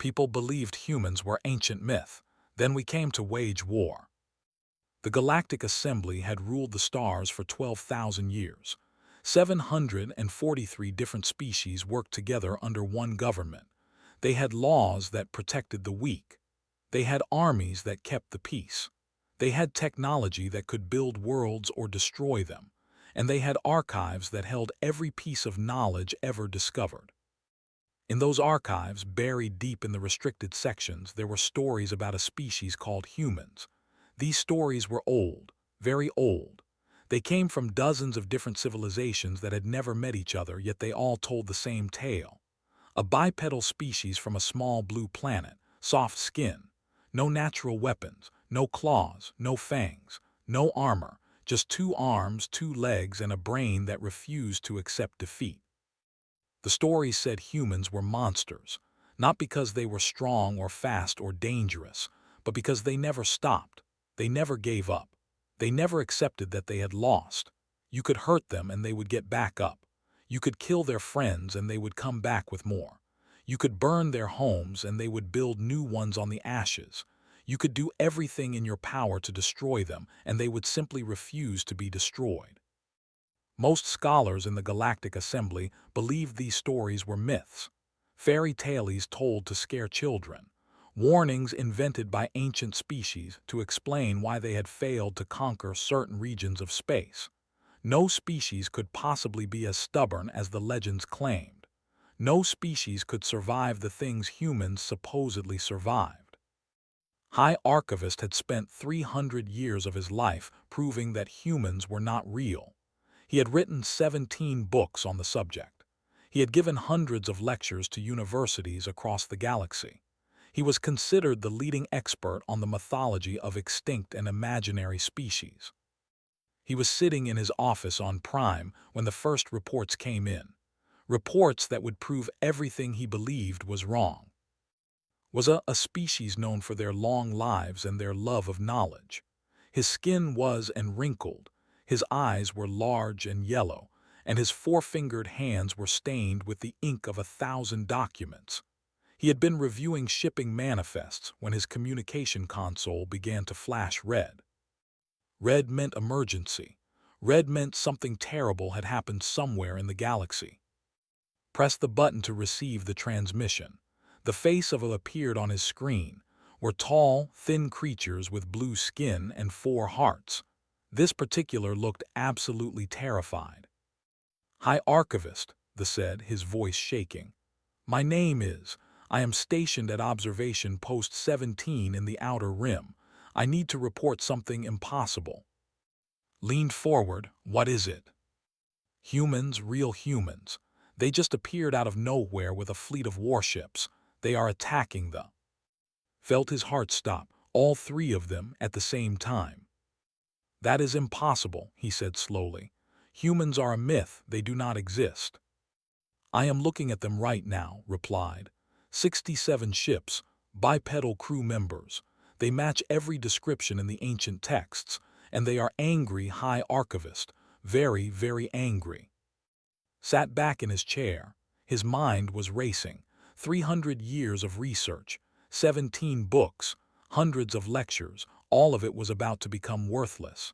People believed humans were ancient myth. Then we came to wage war. The Galactic Assembly had ruled the stars for 12,000 years. 743 different species worked together under one government. They had laws that protected the weak. They had armies that kept the peace. They had technology that could build worlds or destroy them. And they had archives that held every piece of knowledge ever discovered. In those archives, buried deep in the restricted sections, there were stories about a species called humans. These stories were old, very old. They came from dozens of different civilizations that had never met each other, yet they all told the same tale. A bipedal species from a small blue planet, soft skin, no natural weapons, no claws, no fangs, no armor, just 2 arms, 2 legs, and a brain that refused to accept defeat. The stories said humans were monsters, not because they were strong or fast or dangerous, but because they never stopped. They never gave up. They never accepted that they had lost. You could hurt them and they would get back up. You could kill their friends and they would come back with more. You could burn their homes and they would build new ones on the ashes. You could do everything in your power to destroy them and they would simply refuse to be destroyed. Most scholars in the Galactic Assembly believed these stories were myths, fairy tales told to scare children, warnings invented by ancient species to explain why they had failed to conquer certain regions of space. No species could possibly be as stubborn as the legends claimed. No species could survive the things humans supposedly survived. High Archivist had spent 300 years of his life proving that humans were not real. He had written 17 books on the subject. He had given hundreds of lectures to universities across the galaxy. He was considered the leading expert on the mythology of extinct and imaginary species. He was sitting in his office on Prime when the first reports came in. Reports that would prove everything he believed was wrong. Was a species known for their long lives and their love of knowledge. His skin was and wrinkled. His eyes were large and yellow, and his 4-fingered hands were stained with the ink of 1,000 documents. He had been reviewing shipping manifests when his communication console began to flash red. Red meant emergency. Red meant something terrible had happened somewhere in the galaxy. Press the button to receive the transmission. The face of it appeared on his screen, were tall, thin creatures with blue skin and 4 hearts. This particular looked absolutely terrified. "High Archivist," the said, his voice shaking. "My name is. I am stationed at Observation Post 17 in the Outer Rim. I need to report something impossible." Leaned forward. "What is it?" "Humans, real humans. They just appeared out of nowhere with a fleet of warships. They are attacking the..." Felt his heart stop, all 3 of them at the same time. "That is impossible," he said slowly. "Humans are a myth, they do not exist." "I am looking at them right now," replied. 67 ships, bipedal crew members. They match every description in the ancient texts, and they are angry, High Archivist, very, very angry." Sat back in his chair. His mind was racing. 300 years of research, 17 books, hundreds of lectures, all of it was about to become worthless.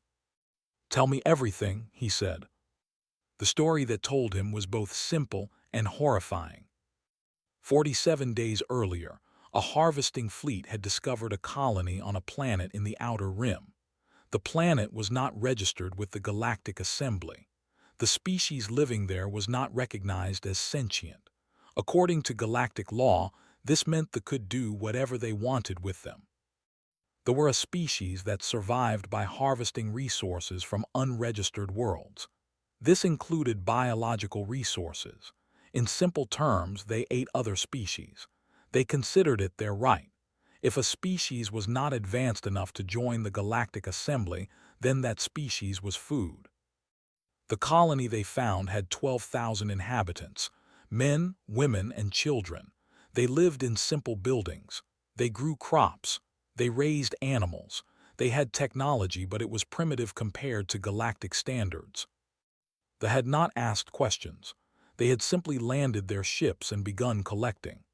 "Tell me everything," he said. The story that told him was both simple and horrifying. 47 days earlier, a harvesting fleet had discovered a colony on a planet in the Outer Rim. The planet was not registered with the Galactic Assembly. The species living there was not recognized as sentient. According to galactic law, this meant they could do whatever they wanted with them. They were a species that survived by harvesting resources from unregistered worlds. This included biological resources. In simple terms, they ate other species. They considered it their right. If a species was not advanced enough to join the Galactic Assembly, then that species was food. The colony they found had 12,000 inhabitants, men, women, and children. They lived in simple buildings. They grew crops. They raised animals. They had technology, but it was primitive compared to galactic standards. They had not asked questions. They had simply landed their ships and begun collecting.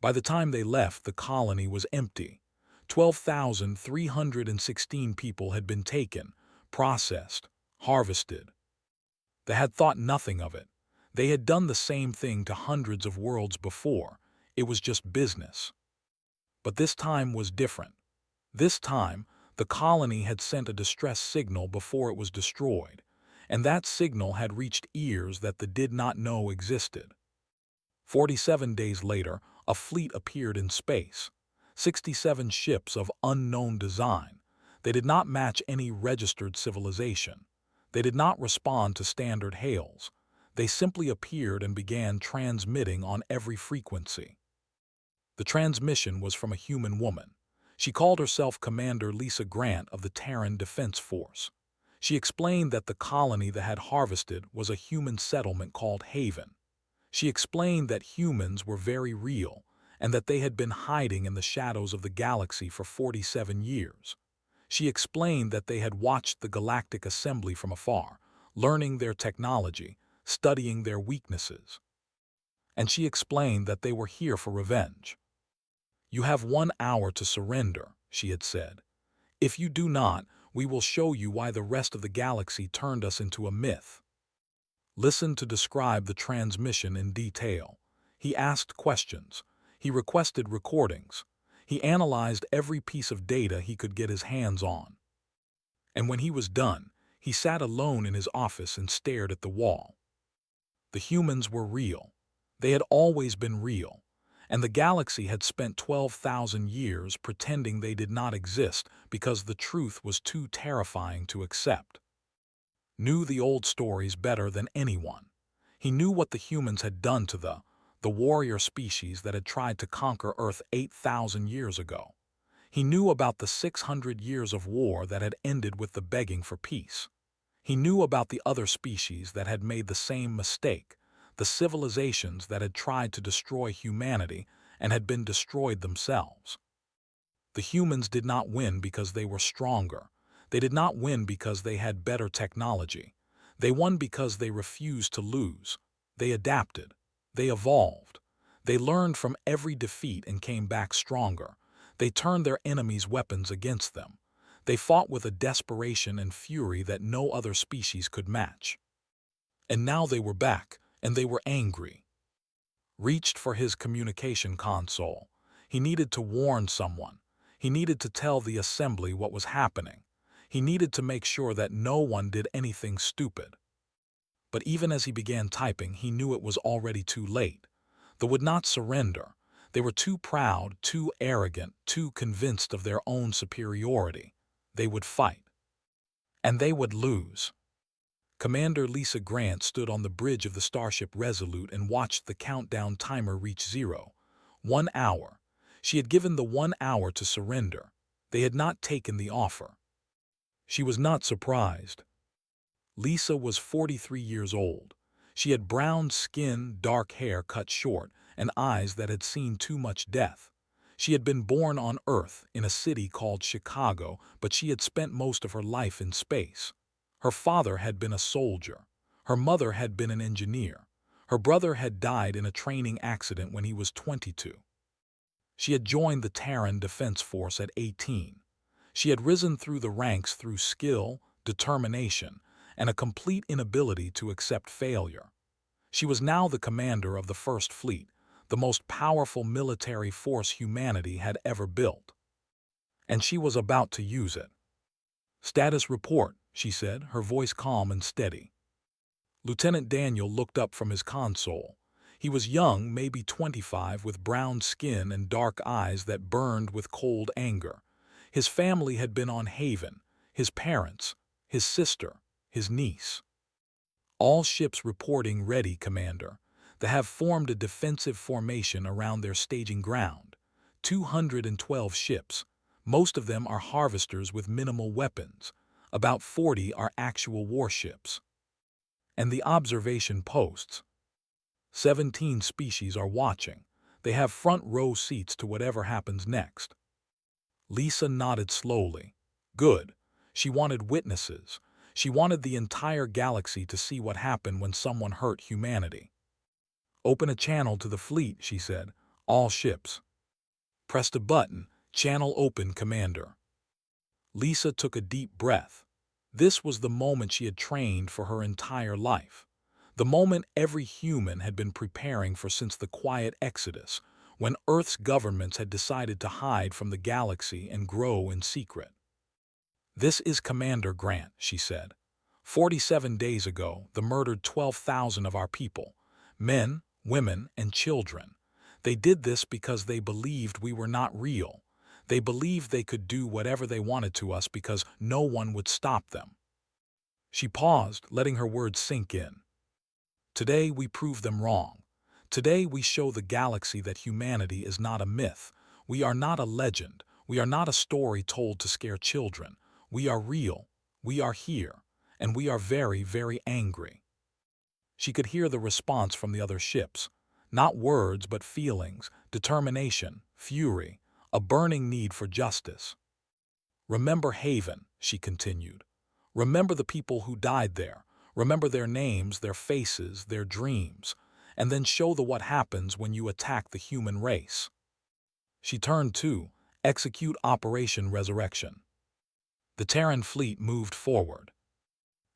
By the time they left, the colony was empty. 12,316 people had been taken, processed, harvested. They had thought nothing of it. They had done the same thing to hundreds of worlds before. It was just business. But this time was different. This time, the colony had sent a distress signal before it was destroyed, and that signal had reached ears that they did not know existed. 47 days later, a fleet appeared in space. 67 ships of unknown design. They did not match any registered civilization. They did not respond to standard hails. They simply appeared and began transmitting on every frequency. The transmission was from a human woman. She called herself Commander Lisa Grant of the Terran Defense Force. She explained that the colony that had harvested was a human settlement called Haven. She explained that humans were very real and that they had been hiding in the shadows of the galaxy for 47 years. She explained that they had watched the Galactic Assembly from afar, learning their technology, studying their weaknesses. And she explained that they were here for revenge. "You have 1 hour to surrender," she had said. "If you do not, we will show you why the rest of the galaxy turned us into a myth." Listen to describe the transmission in detail. He asked questions. He requested recordings. He analyzed every piece of data he could get his hands on. And when he was done, he sat alone in his office and stared at the wall. The humans were real. They had always been real. And the galaxy had spent 12,000 years pretending they did not exist because the truth was too terrifying to accept. Knew the old stories better than anyone. He knew what the humans had done to the warrior species that had tried to conquer Earth 8,000 years ago. He knew about the 600 years of war that had ended with the begging for peace. He knew about the other species that had made the same mistake, the civilizations that had tried to destroy humanity and had been destroyed themselves. The humans did not win because they were stronger. They did not win because they had better technology. They won because they refused to lose. They adapted. They evolved. They learned from every defeat and came back stronger. They turned their enemies' weapons against them. They fought with a desperation and fury that no other species could match. And now they were back, and they were angry. Reached for his communication console. He needed to warn someone. He needed to tell the assembly what was happening. He needed to make sure that no one did anything stupid. But even as he began typing, he knew it was already too late. They would not surrender. They were too proud, too arrogant, too convinced of their own superiority. They would fight. And they would lose. Commander Lisa Grant stood on the bridge of the Starship Resolute and watched the countdown timer reach 0. 1 hour. She had given the 1 hour to surrender. They had not taken the offer. She was not surprised. Lisa was 43 years old. She had brown skin, dark hair cut short, and eyes that had seen too much death. She had been born on Earth in a city called Chicago, but she had spent most of her life in space. Her father had been a soldier. Her mother had been an engineer. Her brother had died in a training accident when he was 22. She had joined the Terran Defense Force at 18. She had risen through the ranks through skill, determination, and a complete inability to accept failure. She was now the commander of the First Fleet, the most powerful military force humanity had ever built. And she was about to use it. "Status report," she said, her voice calm and steady. Lieutenant Daniel looked up from his console. He was young, maybe 25, with brown skin and dark eyes that burned with cold anger. His family had been on Haven, his parents, his sister, his niece. "All ships reporting ready, Commander. They have formed a defensive formation around their staging ground. 212 ships. Most of them are harvesters with minimal weapons. About 40 are actual warships. And the observation posts. 17 species are watching. They have front row seats to whatever happens next." Lisa nodded slowly. Good. She wanted witnesses. She wanted the entire galaxy to see what happened when someone hurt humanity. "Open a channel to the fleet," she said. All ships. Pressed a button. Channel open, Commander. Lisa took a deep breath. This was the moment she had trained for her entire life. The moment every human had been preparing for since the quiet exodus, when Earth's governments had decided to hide from the galaxy and grow in secret. "This is Commander Grant," she said. 47 days ago, the murdered 12,000 of our people, men, women, and children. They did this because they believed we were not real. They believed they could do whatever they wanted to us because no one would stop them. She paused, letting her words sink in. Today we prove them wrong. Today we show the galaxy that humanity is not a myth. We are not a legend. We are not a story told to scare children. We are real. We are here. And we are very, very angry. She could hear the response from the other ships. Not words, but feelings, determination, fury, a burning need for justice. "Remember Haven," she continued. "Remember the people who died there. Remember their names, their faces, their dreams. And then show the what happens when you attack the human race." She turned to execute Operation Resurrection. The Terran fleet moved forward.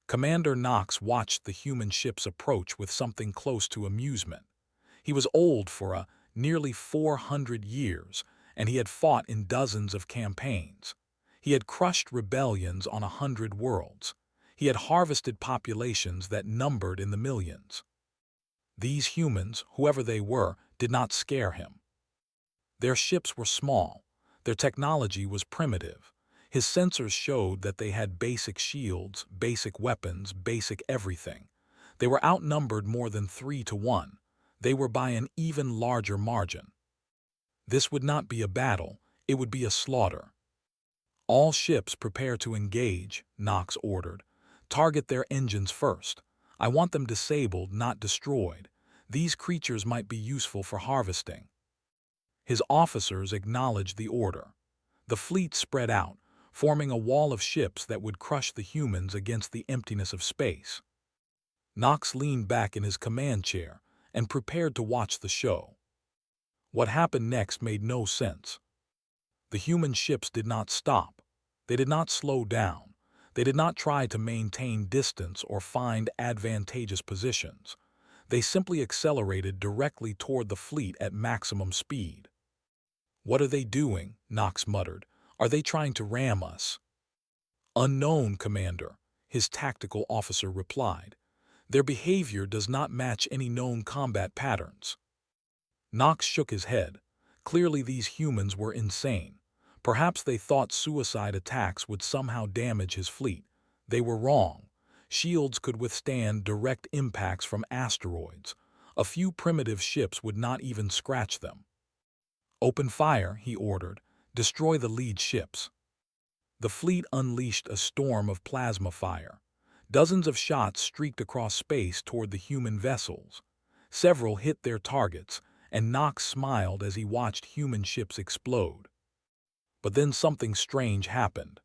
Commander Knox watched the human ships approach with something close to amusement. He was old for nearly 400 years, and he had fought in dozens of campaigns. He had crushed rebellions on 100 worlds. He had harvested populations that numbered in the millions. These humans, whoever they were, did not scare him. Their ships were small. Their technology was primitive. His sensors showed that they had basic shields, basic weapons, basic everything. They were outnumbered more than 3-1. They were by an even larger margin. This would not be a battle, it would be a slaughter. "All ships prepare to engage," Knox ordered. "Target their engines first. I want them disabled, not destroyed. These creatures might be useful for harvesting." His officers acknowledged the order. The fleet spread out, forming a wall of ships that would crush the humans against the emptiness of space. Knox leaned back in his command chair and prepared to watch the show. What happened next made no sense. The human ships did not stop. They did not slow down. They did not try to maintain distance or find advantageous positions. They simply accelerated directly toward the fleet at maximum speed. "What are they doing?" Knox muttered. "Are they trying to ram us?" "Unknown, Commander," his tactical officer replied. "Their behavior does not match any known combat patterns." Knox shook his head. Clearly these humans were insane. Perhaps they thought suicide attacks would somehow damage his fleet. They were wrong. Shields could withstand direct impacts from asteroids. A few primitive ships would not even scratch them. "Open fire," he ordered. "Destroy the lead ships." The fleet unleashed a storm of plasma fire. Dozens of shots streaked across space toward the human vessels. Several hit their targets, and Knox smiled as he watched human ships explode. But then something strange happened.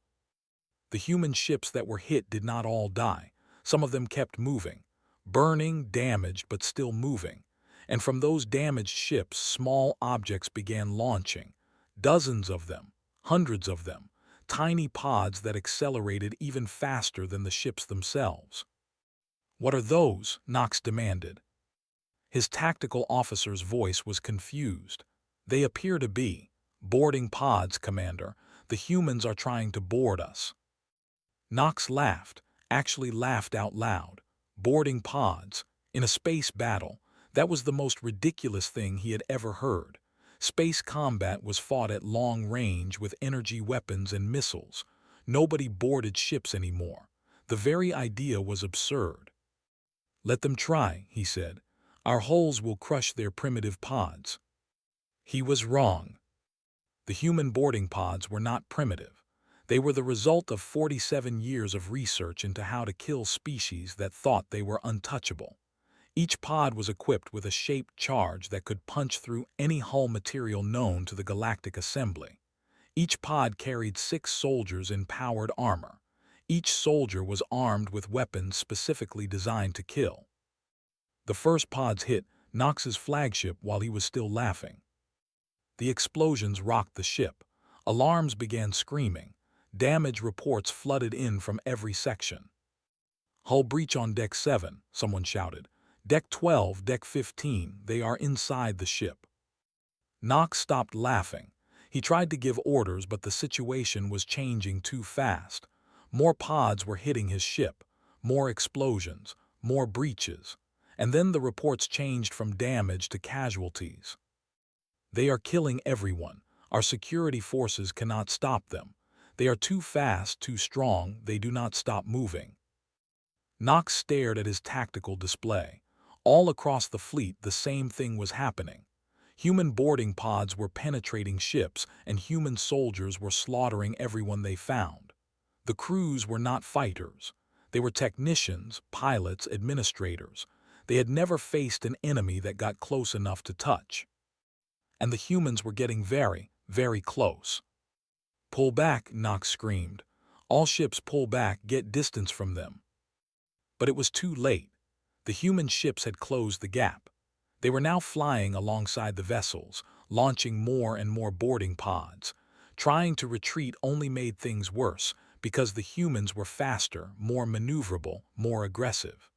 The human ships that were hit did not all die. Some of them kept moving, burning, damaged, but still moving. And from those damaged ships, small objects began launching. Dozens of them, hundreds of them, tiny pods that accelerated even faster than the ships themselves. "What are those?" Knox demanded. His tactical officer's voice was confused. "They appear to be boarding pods, Commander. The humans are trying to board us." Knox laughed, actually laughed out loud. Boarding pods, in a space battle, that was the most ridiculous thing he had ever heard. Space combat was fought at long range with energy weapons and missiles. Nobody boarded ships anymore. The very idea was absurd. "Let them try," he said. "Our hulls will crush their primitive pods." He was wrong. The human boarding pods were not primitive. They were the result of 47 years of research into how to kill species that thought they were untouchable. Each pod was equipped with a shaped charge that could punch through any hull material known to the Galactic Assembly. Each pod carried 6 soldiers in powered armor. Each soldier was armed with weapons specifically designed to kill. The first pods hit Knox's flagship while he was still laughing. The explosions rocked the ship. Alarms began screaming. Damage reports flooded in from every section. "Hull breach on Deck 7, someone shouted. "Deck 12, Deck 15, they are inside the ship." Knox stopped laughing. He tried to give orders, but the situation was changing too fast. More pods were hitting his ship, more explosions, more breaches, and then the reports changed from damage to casualties. "They are killing everyone. Our security forces cannot stop them. They are too fast, too strong, they do not stop moving." Knox stared at his tactical display. All across the fleet the same thing was happening. Human boarding pods were penetrating ships, and human soldiers were slaughtering everyone they found. The crews were not fighters. They were technicians, pilots, administrators. They had never faced an enemy that got close enough to touch. And the humans were getting very, very close. "Pull back," Knox screamed. "All ships pull back, get distance from them." But it was too late. The human ships had closed the gap. They were now flying alongside the vessels, launching more and more boarding pods. Trying to retreat only made things worse, because the humans were faster, more maneuverable, more aggressive.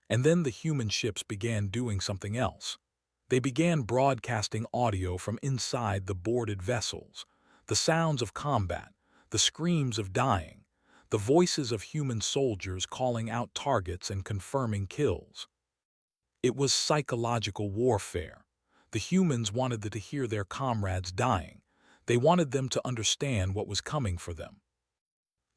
And then the human ships began doing something else. They began broadcasting audio from inside the boarded vessels. The sounds of combat, the screams of dying, the voices of human soldiers calling out targets and confirming kills. It was psychological warfare. The humans wanted to hear their comrades dying. They wanted them to understand what was coming for them.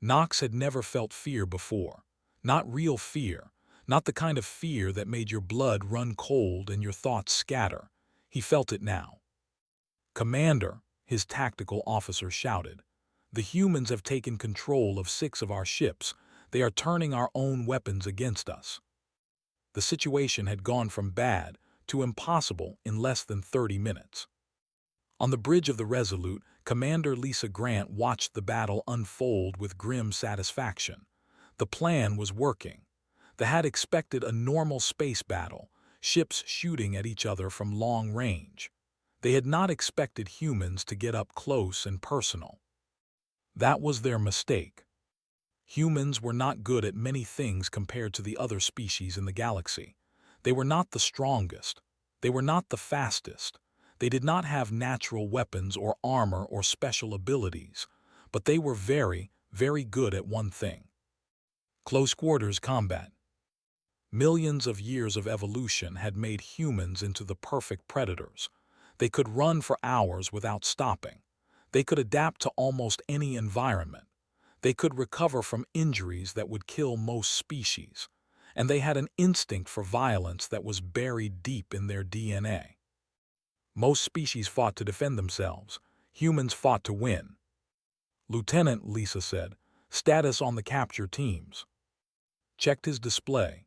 Knox had never felt fear before. Not real fear. Not the kind of fear that made your blood run cold and your thoughts scatter. He felt it now. "Commander," his tactical officer shouted, "the humans have taken control of 6 of our ships. They are turning our own weapons against us." The situation had gone from bad to impossible in less than 30 minutes. On the bridge of the Resolute, Commander Lisa Grant watched the battle unfold with grim satisfaction. The plan was working. They had expected a normal space battle, ships shooting at each other from long range. They had not expected humans to get up close and personal. That was their mistake. Humans were not good at many things compared to the other species in the galaxy. They were not the strongest. They were not the fastest. They did not have natural weapons or armor or special abilities, but they were very, very good at one thing: close quarters combat. Millions of years of evolution had made humans into the perfect predators. They could run for hours without stopping. They could adapt to almost any environment. They could recover from injuries that would kill most species. And they had an instinct for violence that was buried deep in their DNA. Most species fought to defend themselves. Humans fought to win. "Lieutenant," Lisa said, "status on the capture teams." Checked his display.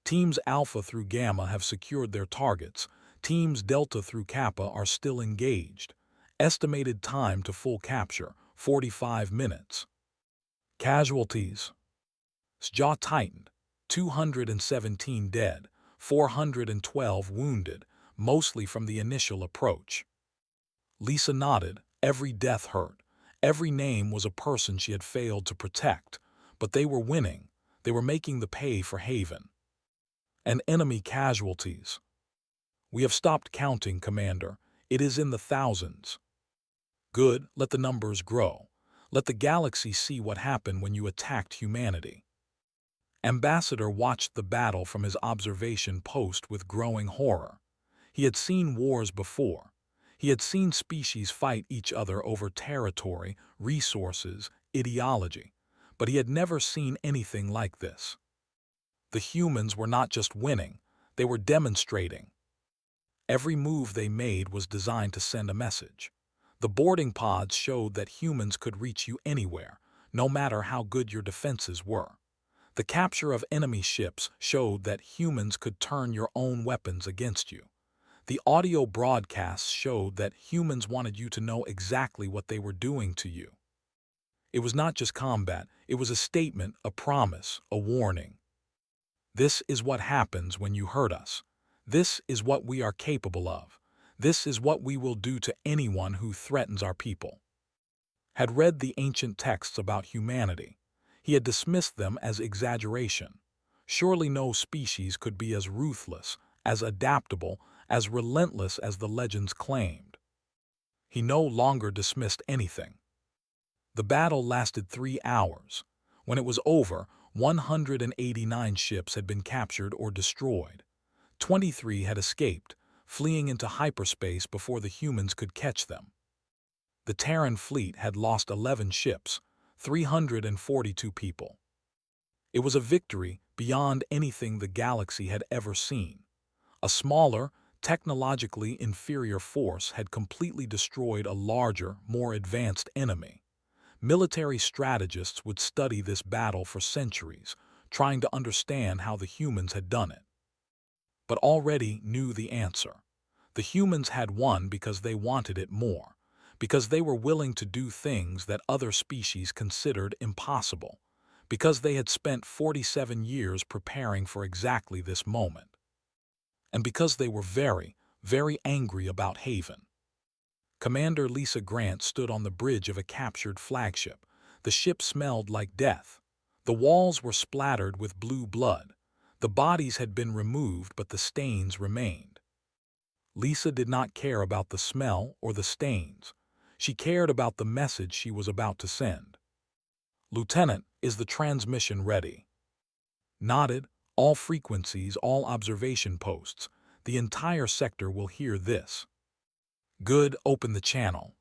Teams Alpha through Gamma have secured their targets. Teams Delta through Kappa are still engaged. Estimated time to full capture, 45 minutes. Casualties. His jaw tightened. 217 dead, 412 wounded, mostly from the initial approach. Lisa nodded. Every death hurt. Every name was a person she had failed to protect. But they were winning. They were making the pay for Haven. And enemy casualties. "We have stopped counting, Commander. It is in the thousands." "Good, let the numbers grow. Let the galaxy see what happened when you attacked humanity." Ambassador watched the battle from his observation post with growing horror. He had seen wars before. He had seen species fight each other over territory, resources, ideology. But he had never seen anything like this. The humans were not just winning, they were demonstrating. Every move they made was designed to send a message. The boarding pods showed that humans could reach you anywhere, no matter how good your defenses were. The capture of enemy ships showed that humans could turn your own weapons against you. The audio broadcasts showed that humans wanted you to know exactly what they were doing to you. It was not just combat, it was a statement, a promise, a warning. This is what happens when you hurt us. This is what we are capable of. This is what we will do to anyone who threatens our people. Had read the ancient texts about humanity. He had dismissed them as exaggeration. Surely no species could be as ruthless, as adaptable, as relentless as the legends claimed. He no longer dismissed anything. The battle lasted 3 hours. When it was over, 189 ships had been captured or destroyed. 23 had escaped, fleeing into hyperspace before the humans could catch them. The Terran fleet had lost 11 ships, 342 people. It was a victory beyond anything the galaxy had ever seen. A smaller, technologically inferior force had completely destroyed a larger, more advanced enemy. Military strategists would study this battle for centuries, trying to understand how the humans had done it. But already knew the answer. The humans had won because they wanted it more, because they were willing to do things that other species considered impossible, because they had spent 47 years preparing for exactly this moment. And because they were very, very angry about Haven. Commander Lisa Grant stood on the bridge of a captured flagship. The ship smelled like death. The walls were splattered with blue blood. The bodies had been removed, but the stains remained. Lisa did not care about the smell or the stains. She cared about the message she was about to send. "Lieutenant, is the transmission ready?" Nodded. "All frequencies, all observation posts. The entire sector will hear this." "Good, open the channel."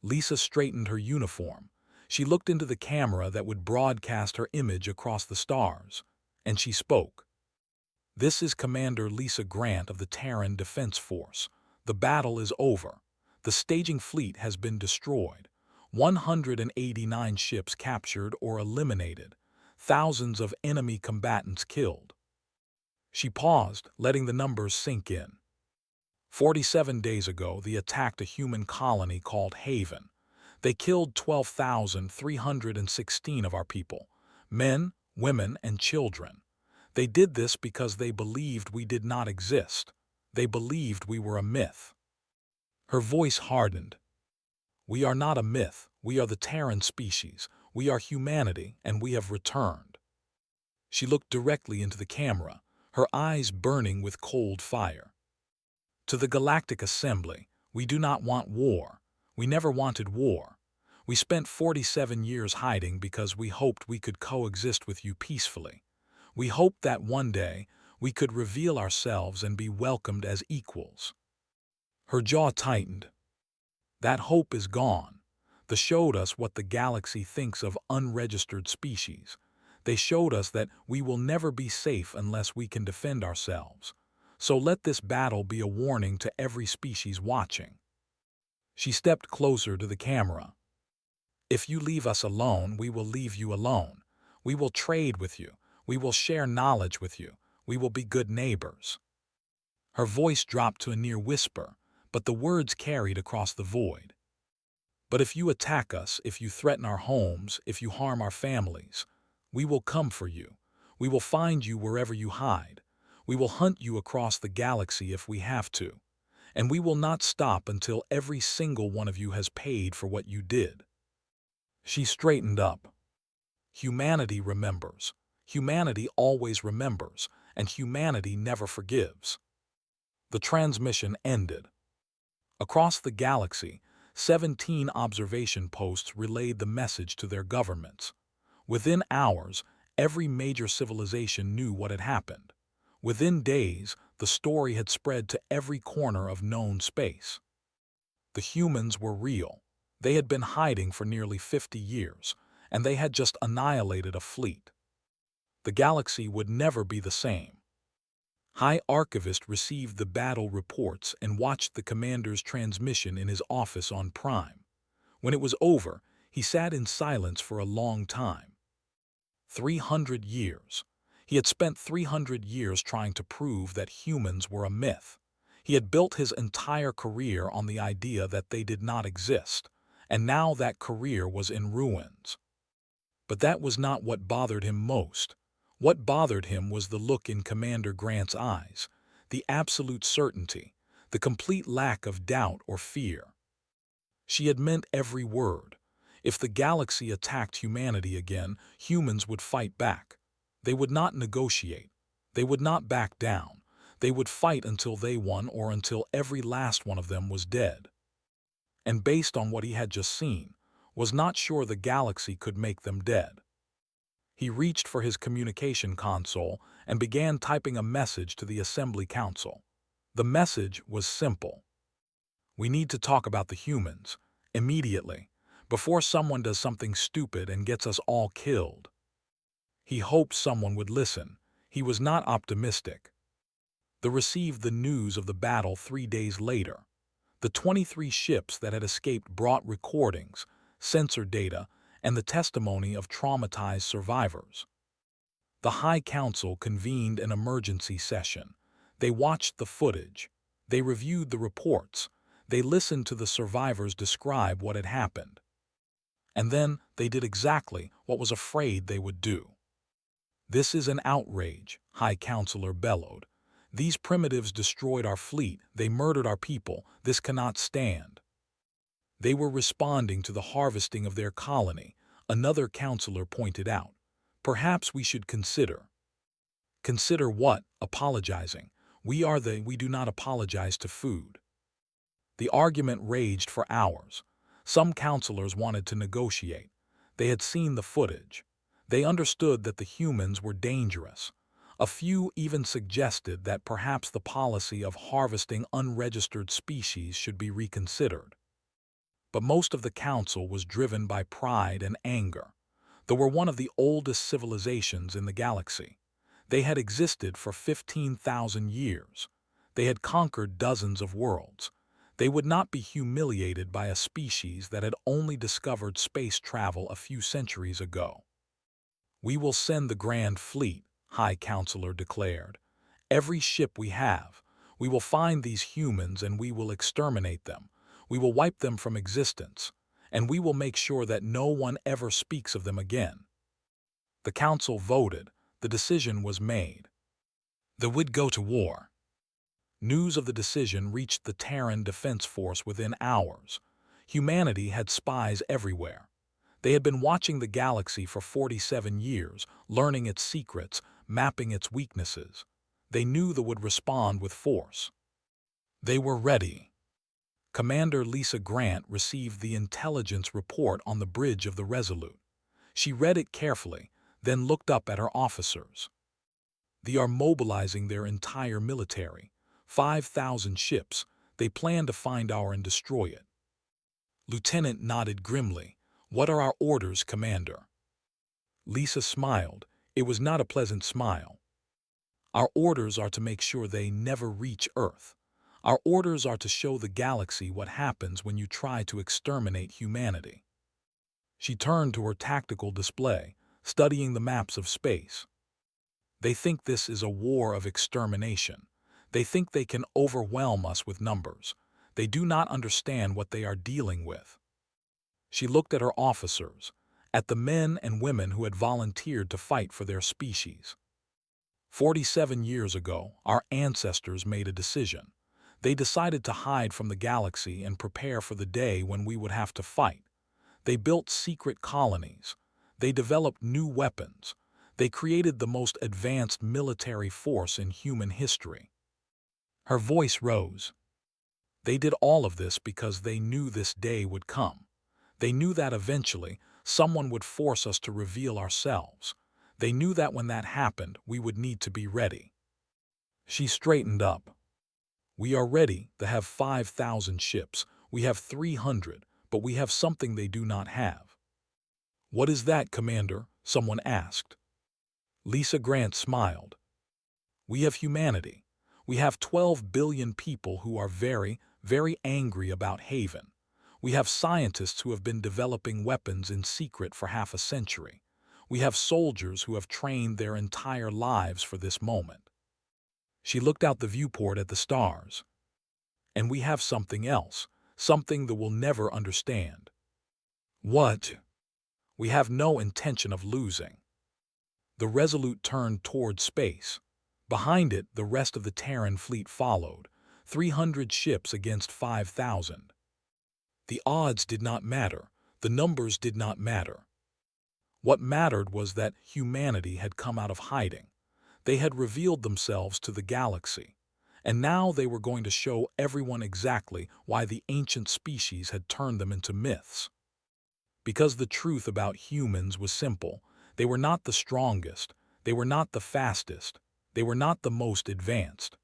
Lisa straightened her uniform. She looked into the camera that would broadcast her image across the stars, and she spoke. "This is Commander Lisa Grant of the Terran Defense Force. The battle is over. The staging fleet has been destroyed. 189 ships captured or eliminated. Thousands of enemy combatants killed." She paused, letting the numbers sink in. 47 days ago, they attacked a human colony called Haven. They killed 12,316 of our people, men, women, and children. They did this because they believed we did not exist. They believed we were a myth. Her voice hardened. "We are not a myth. We are the Terran species. We are humanity, and we have returned." She looked directly into the camera, her eyes burning with cold fire. "To the Galactic Assembly, we do not want war. We never wanted war. We spent 47 years hiding because we hoped we could coexist with you peacefully. We hoped that one day we could reveal ourselves and be welcomed as equals." Her jaw tightened. "That hope is gone. They showed us what the galaxy thinks of unregistered species. They showed us that we will never be safe unless we can defend ourselves. So let this battle be a warning to every species watching." She stepped closer to the camera. "If you leave us alone, we will leave you alone. We will trade with you. We will share knowledge with you. We will be good neighbors." Her voice dropped to a near whisper, but the words carried across the void. "But if you attack us, if you threaten our homes, if you harm our families, we will come for you. We will find you wherever you hide. We will hunt you across the galaxy if we have to. And we will not stop until every single one of you has paid for what you did." She straightened up. "Humanity remembers. Humanity always remembers, and humanity never forgives." The transmission ended. Across the galaxy, 17 observation posts relayed the message to their governments. Within hours, every major civilization knew what had happened. Within days, the story had spread to every corner of known space. The humans were real. They had been hiding for nearly 50 years, and they had just annihilated a fleet. The galaxy would never be the same. High Archivist received the battle reports and watched the commander's transmission in his office on Prime. When it was over, he sat in silence for a long time. 300 years. He had spent 300 years trying to prove that humans were a myth. He had built his entire career on the idea that they did not exist, and now that career was in ruins. But that was not what bothered him most. What bothered him was the look in Commander Grant's eyes, the absolute certainty, the complete lack of doubt or fear. She had meant every word. If the galaxy attacked humanity again, humans would fight back. They would not negotiate. They would not back down. They would fight until they won or until every last one of them was dead. And based on what he had just seen, was not sure the galaxy could make them dead. He reached for his communication console and began typing a message to the Assembly Council. The message was simple. We need to talk about the humans, immediately, before someone does something stupid and gets us all killed. He hoped someone would listen. He was not optimistic. They received the news of the battle 3 days later. The 23 ships that had escaped brought recordings, sensor data, and the testimony of traumatized survivors. The High Council convened an emergency session. They watched the footage. They reviewed the reports. They listened to the survivors describe what had happened. And then they did exactly what was afraid they would do. "This is an outrage," High Counselor bellowed. "These primitives destroyed our fleet. They murdered our people. This cannot stand." They were responding to the harvesting of their colony, another counselor pointed out. "Perhaps we should consider." "Consider what? Apologizing. We do not apologize to food." The argument raged for hours. Some counselors wanted to negotiate. They had seen the footage. They understood that the humans were dangerous. A few even suggested that perhaps the policy of harvesting unregistered species should be reconsidered. But most of the council was driven by pride and anger. They were one of the oldest civilizations in the galaxy. They had existed for 15,000 years. They had conquered dozens of worlds. They would not be humiliated by a species that had only discovered space travel a few centuries ago. "We will send the Grand Fleet," High Counselor declared. "Every ship we have. We will find these humans and we will exterminate them. We will wipe them from existence. And we will make sure that no one ever speaks of them again." The council voted. The decision was made. They would go to war. News of the decision reached the Terran Defense Force within hours. Humanity had spies everywhere. They had been watching the galaxy for 47 years, learning its secrets, mapping its weaknesses. They knew they would respond with force. They were ready. Commander Lisa Grant received the intelligence report on the bridge of the Resolute. She read it carefully, then looked up at her officers. "They are mobilizing their entire military. 5,000 ships. They plan to find our and destroy it." Lieutenant nodded grimly. "What are our orders, Commander?" Lisa smiled. It was not a pleasant smile. "Our orders are to make sure they never reach Earth. Our orders are to show the galaxy what happens when you try to exterminate humanity." She turned to her tactical display, studying the maps of space. "They think this is a war of extermination. They think they can overwhelm us with numbers. They do not understand what they are dealing with." She looked at her officers, at the men and women who had volunteered to fight for their species. 47 years ago, our ancestors made a decision. They decided to hide from the galaxy and prepare for the day when we would have to fight. They built secret colonies. They developed new weapons. They created the most advanced military force in human history. Her voice rose. They did all of this because they knew this day would come. They knew that eventually someone would force us to reveal ourselves. They knew that when that happened, we would need to be ready. She straightened up. "We are ready to have 5,000 ships. We have 300, but we have something they do not have." "What is that, Commander?" someone asked. Lisa Grant smiled. "We have humanity. We have 12 billion people who are very, very angry about Haven. We have scientists who have been developing weapons in secret for half a century. We have soldiers who have trained their entire lives for this moment." She looked out the viewport at the stars. "And we have something else, something that we'll never understand." "What?" "We have no intention of losing." The Resolute turned toward space. Behind it, the rest of the Terran fleet followed. 300 ships against 5,000. The odds did not matter. The numbers did not matter. What mattered was that humanity had come out of hiding. They had revealed themselves to the galaxy. And now they were going to show everyone exactly why the ancient species had turned them into myths. Because the truth about humans was simple. They were not the strongest. They were not the fastest. They were not the most advanced.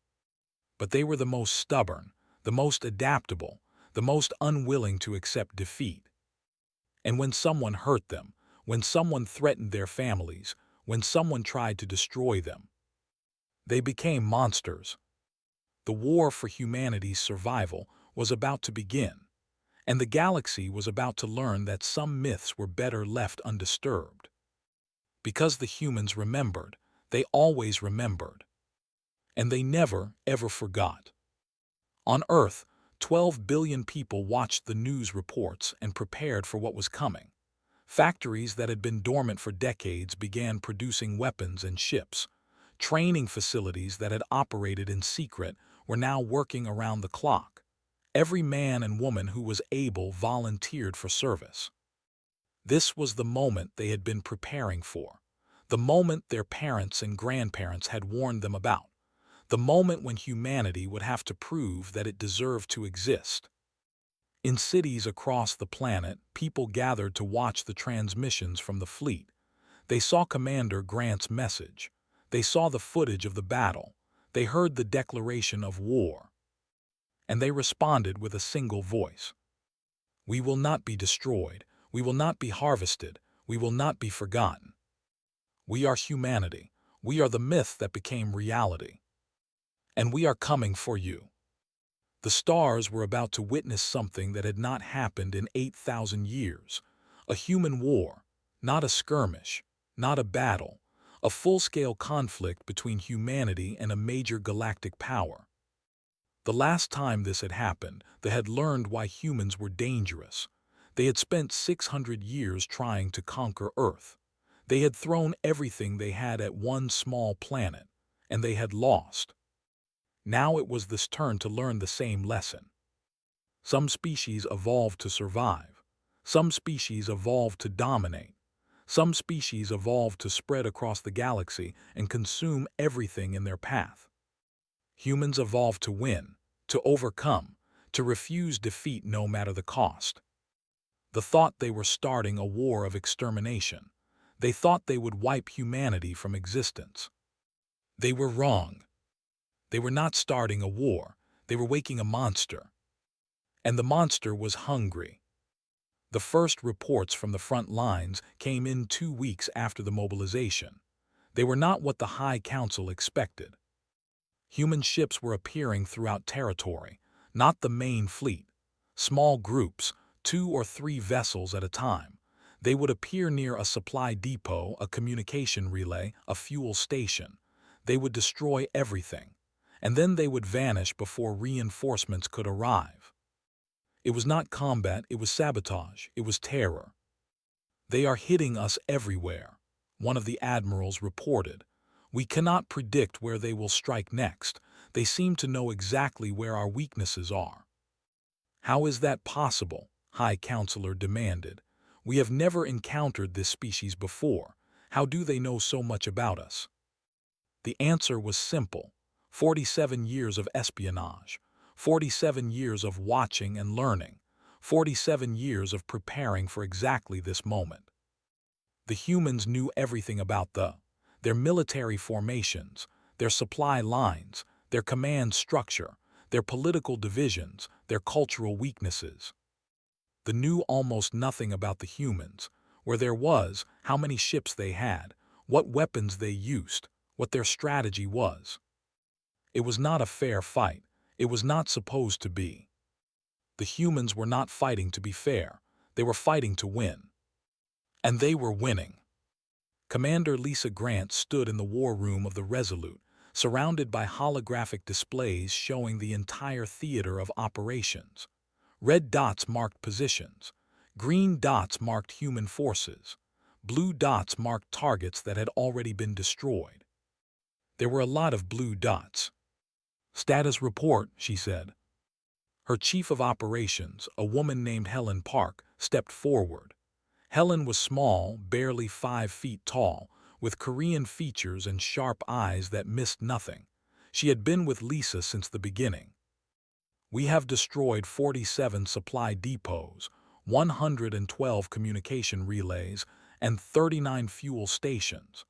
But they were the most stubborn, the most adaptable, the most unwilling to accept defeat. And when someone hurt them, when someone threatened their families, when someone tried to destroy them, they became monsters. The war for humanity's survival was about to begin, and the galaxy was about to learn that some myths were better left undisturbed. Because the humans remembered, they always remembered. And they never, ever forgot. On Earth, 12 billion people watched the news reports and prepared for what was coming. Factories that had been dormant for decades began producing weapons and ships. Training facilities that had operated in secret were now working around the clock. Every man and woman who was able volunteered for service. This was the moment they had been preparing for, the moment their parents and grandparents had warned them about, the moment when humanity would have to prove that it deserved to exist. In cities across the planet, people gathered to watch the transmissions from the fleet. They saw Commander Grant's message. They saw the footage of the battle. They heard the declaration of war. And they responded with a single voice. We will not be destroyed. We will not be harvested. We will not be forgotten. We are humanity. We are the myth that became reality. And we are coming for you. The stars were about to witness something that had not happened in 8,000 years. A human war, not a skirmish, not a battle, a full-scale conflict between humanity and a major galactic power. The last time this had happened, they had learned why humans were dangerous. They had spent 600 years trying to conquer Earth. They had thrown everything they had at one small planet, and they had lost. Now it was this turn to learn the same lesson. Some species evolved to survive. Some species evolved to dominate. Some species evolved to spread across the galaxy and consume everything in their path. Humans evolved to win, to overcome, to refuse defeat no matter the cost. The thought they were starting a war of extermination. They thought they would wipe humanity from existence. They were wrong. They were not starting a war. They were waking a monster. And the monster was hungry. The first reports from the front lines came in 2 weeks after the mobilization. They were not what the High Council expected. Human ships were appearing throughout territory, not the main fleet. Small groups, 2 or 3 vessels at a time. They would appear near a supply depot, a communication relay, a fuel station. They would destroy everything. And then they would vanish before reinforcements could arrive. It was not combat, it was sabotage, it was terror. They are hitting us everywhere, one of the admirals reported. We cannot predict where they will strike next. They seem to know exactly where our weaknesses are. How is that possible? High Counselor demanded. We have never encountered this species before. How do they know so much about us? The answer was simple. 47 years of espionage, 47 years of watching and learning, 47 years of preparing for exactly this moment. The humans knew everything about their military formations, their supply lines, their command structure, their political divisions, their cultural weaknesses. They knew almost nothing about the humans, where there was, how many ships they had, what weapons they used, what their strategy was. It was not a fair fight. It was not supposed to be. The humans were not fighting to be fair. They were fighting to win. And they were winning. Commander Lisa Grant stood in the war room of the Resolute, surrounded by holographic displays showing the entire theater of operations. Red dots marked positions. Green dots marked human forces. Blue dots marked targets that had already been destroyed. There were a lot of blue dots. "Status report," she said. Her chief of operations, a woman named Helen Park, stepped forward. Helen was small, barely 5 feet tall, with Korean features and sharp eyes that missed nothing. She had been with Lisa since the beginning. "We have destroyed 47 supply depots, 112 communication relays, and 39 fuel stations.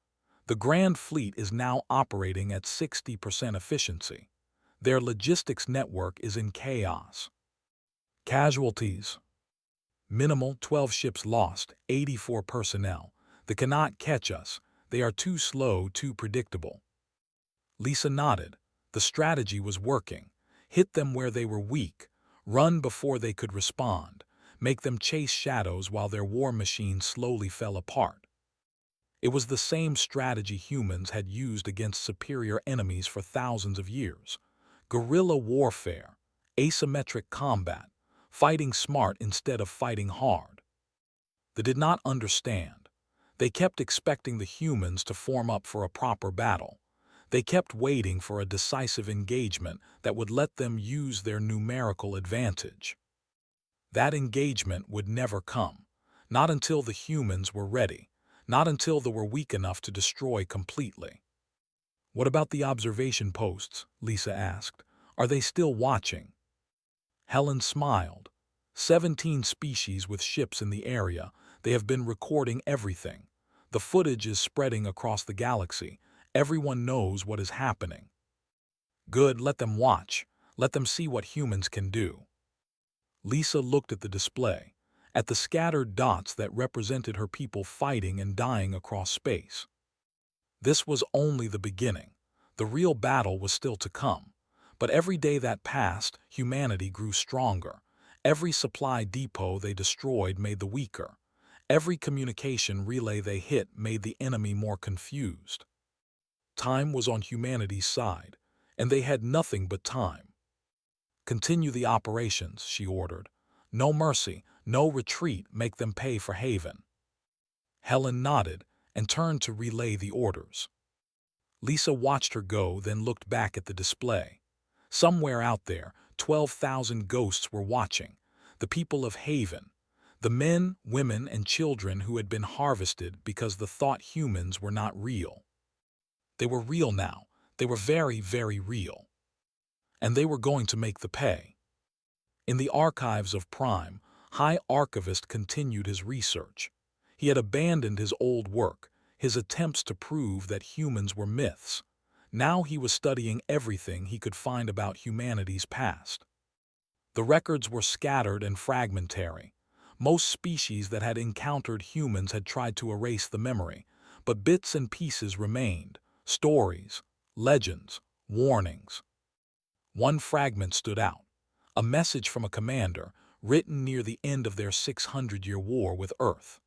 The Grand Fleet is now operating at 60% efficiency. Their logistics network is in chaos. Casualties: minimal, 12 ships lost, 84 personnel. They cannot catch us. They are too slow, too predictable." Lisa nodded. The strategy was working. Hit them where they were weak, run before they could respond, make them chase shadows while their war machine slowly fell apart. It was the same strategy humans had used against superior enemies for thousands of years. Guerrilla warfare, asymmetric combat, fighting smart instead of fighting hard. They did not understand. They kept expecting the humans to form up for a proper battle. They kept waiting for a decisive engagement that would let them use their numerical advantage. That engagement would never come, not until the humans were ready, not until they were weak enough to destroy completely. "What about the observation posts?" Lisa asked. "Are they still watching?" Helen smiled. 17 species with ships in the area. They have been recording everything. The footage is spreading across the galaxy. Everyone knows what is happening. "Good, let them watch. Let them see what humans can do." Lisa looked at the display, at the scattered dots that represented her people fighting and dying across space. This was only the beginning. The real battle was still to come. But every day that passed, humanity grew stronger. Every supply depot they destroyed made the weaker. Every communication relay they hit made the enemy more confused. Time was on humanity's side, and they had nothing but time. "Continue the operations," she ordered. "No mercy, no retreat, make them pay for Haven." Helen nodded and turned to relay the orders. Lisa watched her go, then looked back at the display. Somewhere out there, 12,000 ghosts were watching, the people of Haven, the men, women, and children who had been harvested because the thought humans were not real. They were real now. They were very, very real. And they were going to make the pay. In the archives of Prime, High Archivist continued his research. He had abandoned his old work, his attempts to prove that humans were myths. Now he was studying everything he could find about humanity's past. The records were scattered and fragmentary. Most species that had encountered humans had tried to erase the memory, but bits and pieces remained: stories, legends, warnings. One fragment stood out, a message from a commander written near the end of their 600-year war with Earth.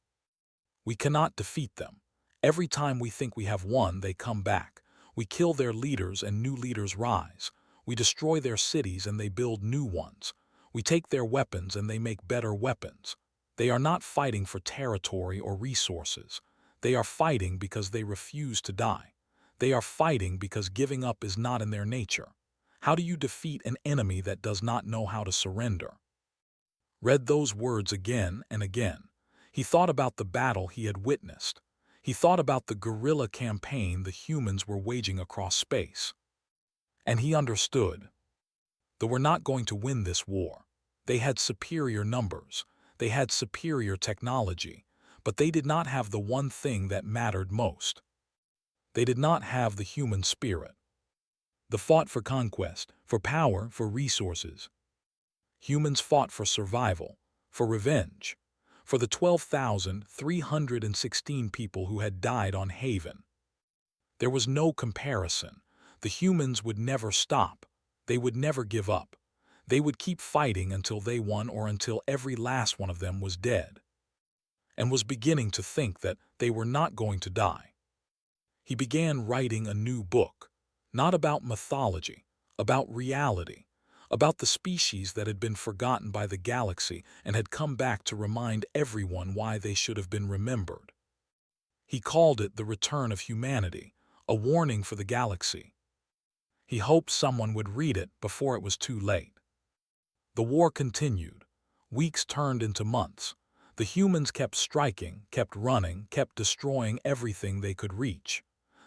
"We cannot defeat them. Every time we think we have won, they come back. We kill their leaders and new leaders rise. We destroy their cities and they build new ones. We take their weapons and they make better weapons. They are not fighting for territory or resources. They are fighting because they refuse to die. They are fighting because giving up is not in their nature. How do you defeat an enemy that does not know how to surrender?" Read those words again and again. He thought about the battle he had witnessed. He thought about the guerrilla campaign the humans were waging across space. And he understood. They were not going to win this war. They had superior numbers. They had superior technology. But they did not have the one thing that mattered most. They did not have the human spirit. They fought for conquest, for power, for resources. Humans fought for survival, for revenge, for the 12,316 people who had died on Haven. There was no comparison. The humans would never stop. They would never give up. They would keep fighting until they won or until every last one of them was dead. And was beginning to think that they were not going to die. He began writing a new book, not about mythology, about reality, about the species that had been forgotten by the galaxy and had come back to remind everyone why they should have been remembered. He called it The Return of Humanity, a warning for the galaxy. He hoped someone would read it before it was too late. The war continued. Weeks turned into months. The humans kept striking, kept running, kept destroying everything they could reach.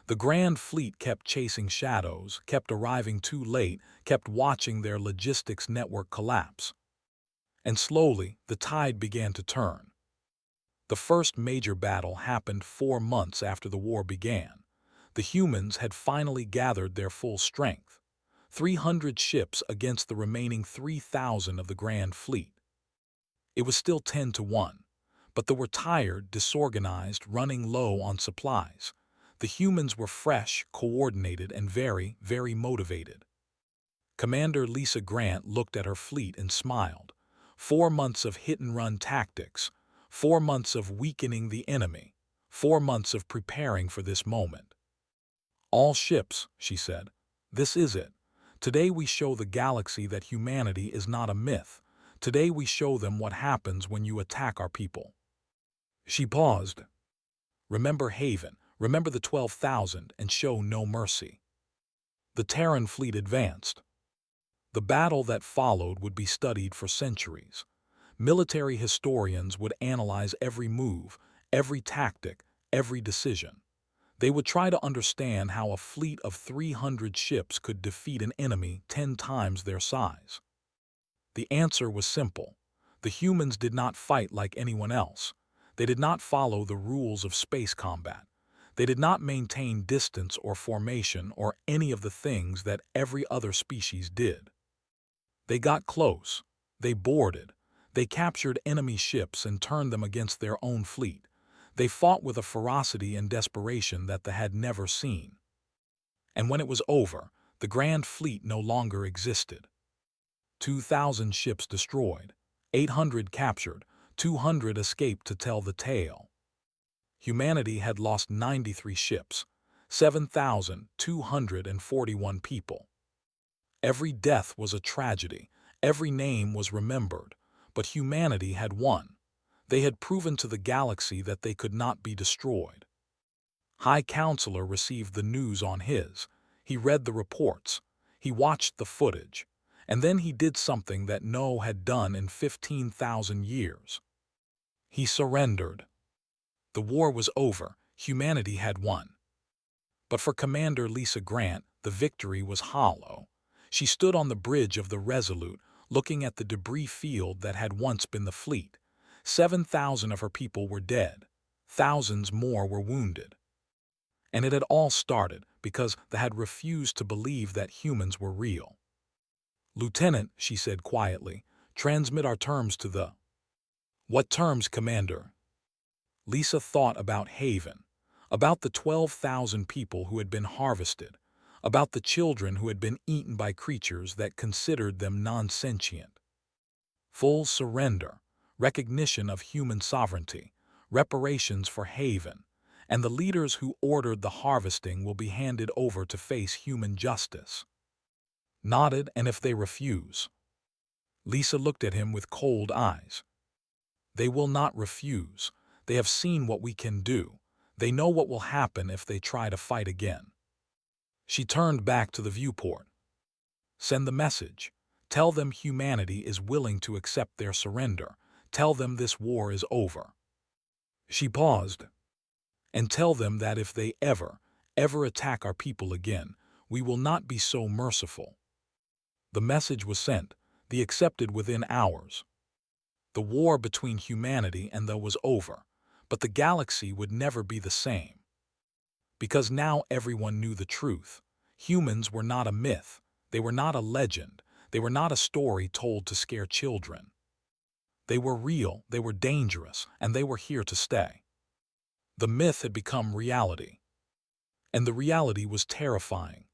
The Grand Fleet kept chasing shadows, kept arriving too late, kept watching their logistics network collapse. And slowly, the tide began to turn. The first major battle happened 4 months after the war began. The humans had finally gathered their full strength. 300 ships against the remaining 3,000 of the Grand Fleet. It was still 10 to 1, but they were tired, disorganized, running low on supplies. The humans were fresh, coordinated, and very, very motivated. Commander Lisa Grant looked at her fleet and smiled. 4 months of hit-and-run tactics, 4 months of weakening the enemy, 4 months of preparing for this moment. All ships, she said. This is it. Today we show the galaxy that humanity is not a myth. Today we show them what happens when you attack our people. She paused. Remember Haven, remember the 12,000, and show no mercy. The Terran fleet advanced. The battle that followed would be studied for centuries. Military historians would analyze every move, every tactic, every decision. They would try to understand how a fleet of 300 ships could defeat an enemy 10 times their size. The answer was simple. The humans did not fight like anyone else. They did not follow the rules of space combat. They did not maintain distance or formation or any of the things that every other species did. They got close. They boarded. They captured enemy ships and turned them against their own fleet. They fought with a ferocity and desperation that they had never seen. And when it was over, the Grand Fleet no longer existed. 2,000 ships destroyed, 800 captured, 200 escaped to tell the tale. Humanity had lost 93 ships, 7,241 people. Every death was a tragedy, every name was remembered, but humanity had won. They had proven to the galaxy that they could not be destroyed. High Counselor received the news on his. He read the reports. He watched the footage. And then he did something that no had done in 15,000 years. He surrendered. The war was over. Humanity had won. But for Commander Lisa Grant, the victory was hollow. She stood on the bridge of the Resolute, looking at the debris field that had once been the fleet. 7,000 of her people were dead. Thousands more were wounded. And it had all started because they had refused to believe that humans were real. "Lieutenant," she said quietly, "transmit our terms to the—" "What terms, Commander?" Lisa thought about Haven, about the 12,000 people who had been harvested, about the children who had been eaten by creatures that considered them non-sentient. Full surrender, recognition of human sovereignty, reparations for Haven, and the leaders who ordered the harvesting will be handed over to face human justice. Nodded, and if they refuse? Lisa looked at him with cold eyes. They will not refuse. They have seen what we can do. They know what will happen if they try to fight again. She turned back to the viewport. Send the message. Tell them humanity is willing to accept their surrender. Tell them this war is over. She paused. And tell them that if they ever attack our people again, we will not be so merciful. The message was sent, the accepted within hours. The war between humanity and them was over, but the galaxy would never be the same. Because now everyone knew the truth. Humans were not a myth. They were not a legend. They were not a story told to scare children. They were real, they were dangerous, and they were here to stay. The myth had become reality. And the reality was terrifying.